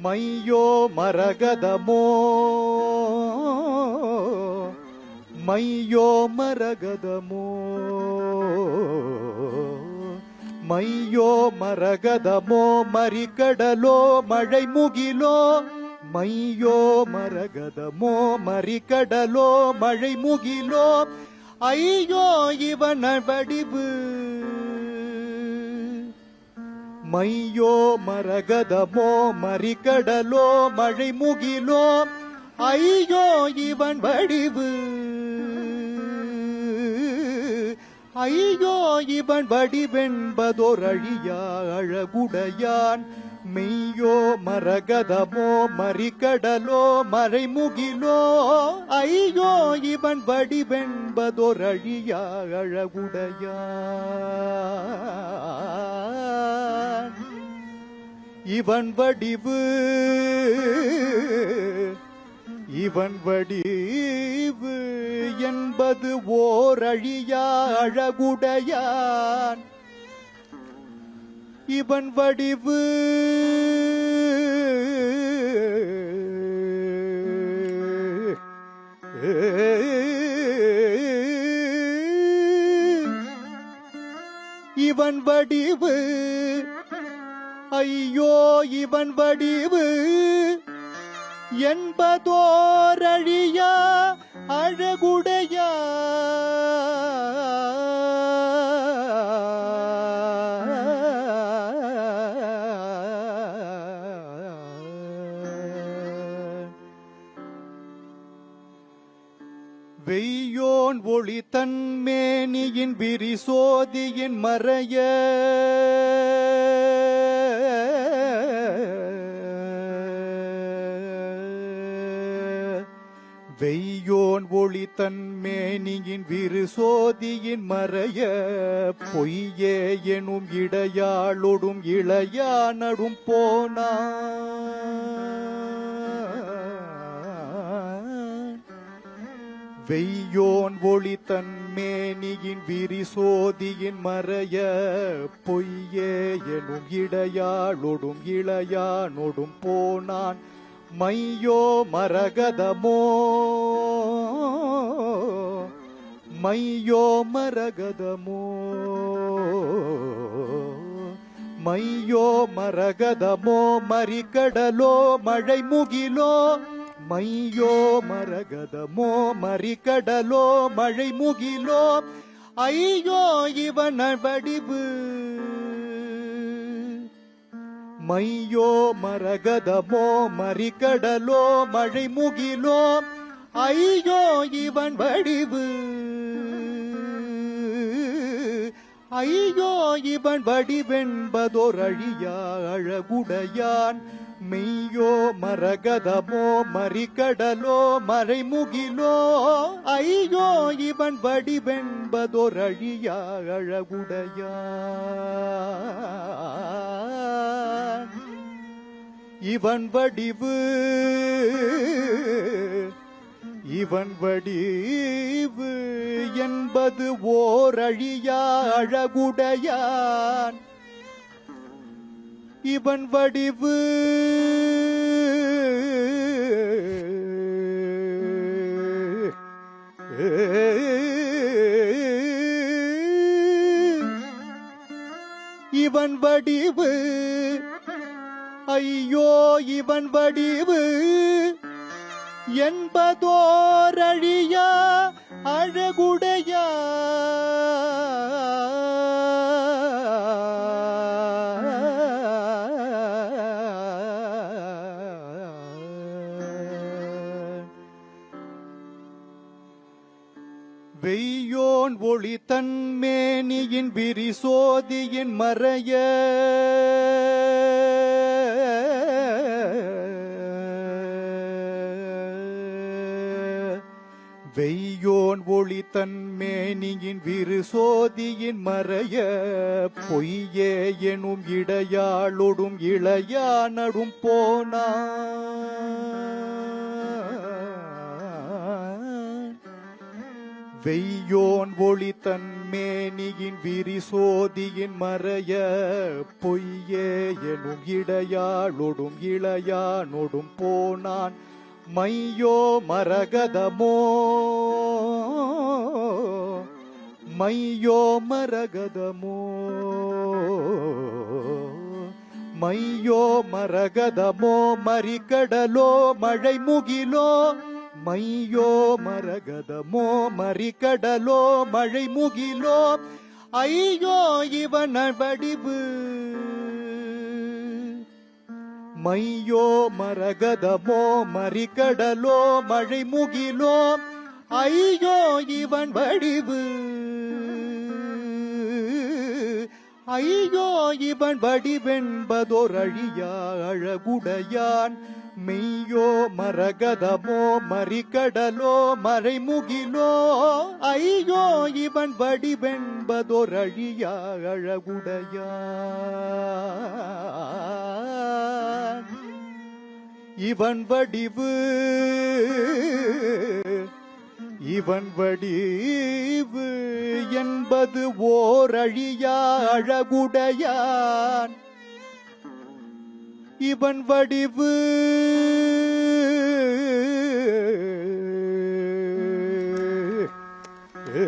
மையோ மரகதமோ மையோ மரகதமோ மையோ மரகதமோ மறிக்கடலோ மழை முகிலோ மையோ மரகதமோ மறிக்கடலோ மழை முகிலோ ஐயோ இவன் வடிவு மையோ மரகதமோ மறிக்கடலோ மழை முகிலோ ஐயோ இவன் வடிவு ஐயோ இவன் வடிவென்பதோர் அழியா அழகுடையான் மெய்யோ மரகதமோ மறிக்கடலோ மறைமுகிலோ ஐயோ இவன் வடிவென்பதோர் அழியா அழகுடையான் இவன் வடிவு இவன் வடிவு என்பது ஓர் அழியா அழகுடையான் இவன் வடிவு இவன் வடிவு ஐயோ இவன் வடிவு என்பதோரழியா அழகுடையா வெய்யோன் ஒளி தன்மேனியின் விரிசோதியின் மறைய வெய்யோன் ஒளி தன்மேனியின் விரிசோதியின் மறைய பொய்யே எனும் இடையாளொடும் இளையானடும் போனான் வெய்யோன் ஒளி தன்மேனியின் விரிசோதியின் மறைய பொய்யே எனும் இடையாளொடும் இளையானொடும் போனான் மையோ மரகதமோ மையோ மரகதமோ மையோ மரகதமோ மறிக்கடலோ மழை முகிலோ மையோ மரகதமோ மறிக்கடலோ மழை முகிலோ ஐயோ இவன் வடிவு மையோ மரகதமோ மறிக்கடலோ மழை முகிலோ ஐயோ இவன் வடிவு ஐயோ இவன் வடிவென்பதோர் அழியா அழகுடையான் மெய்யோ மரகதமோ மறிக்கடலோ மறைமுகிலோ ஐயோ இவன் வடிவென்பதோர் அழியா அழகுடையான் இவன் வடிவு இவன் வடிவு என்பது ஓர் அழியா அழகுடையான் இவன் வடிவு இவன் வடிவு ஐயோ இவன் வடிவு என்பதோரழியா அழகுடையா வெய்யோன் ஒளி தன்மேனியின் விரிசோதியின் மறைய வெய்யோன் ஒளி தன்மேனியின் விரிசோதியின் மறைய பொய்யே எனும் இடையாளொடும் இளையானடும் போனான் வெய்யோன் ஒளி தன் மேனியின் விரிசோதியின் மறைய பொய்யே எனும் இடையாளொடும் இளையானொடும் போனான் மையோ மரகதமோ மையோ மரகதமோ மையோ மரகதமோ மறிகடலோ மழை முகிலோ மையோ மரகதமோ மறிகடலோ மழை முகிலோ ஐயோ இவன் வடிவு மையோ மரகதமோ மறிகடலோ மழை முகிலோ ஐயோ இவன் வடிவு ஐயோ இவன் வடிவென்பதோர் அழியா அழகுடையான் மெய்யோ மரகதமோ மறிகடலோ மறைமுகிலோ ஐயோ இவன் வடிவென்பதோர் அழியா அழகுடையான் இவன் வடிவு இவன் வடிவு என்பது ஓர் அழியா அழகுடையான் இவன் வடிவு ஏ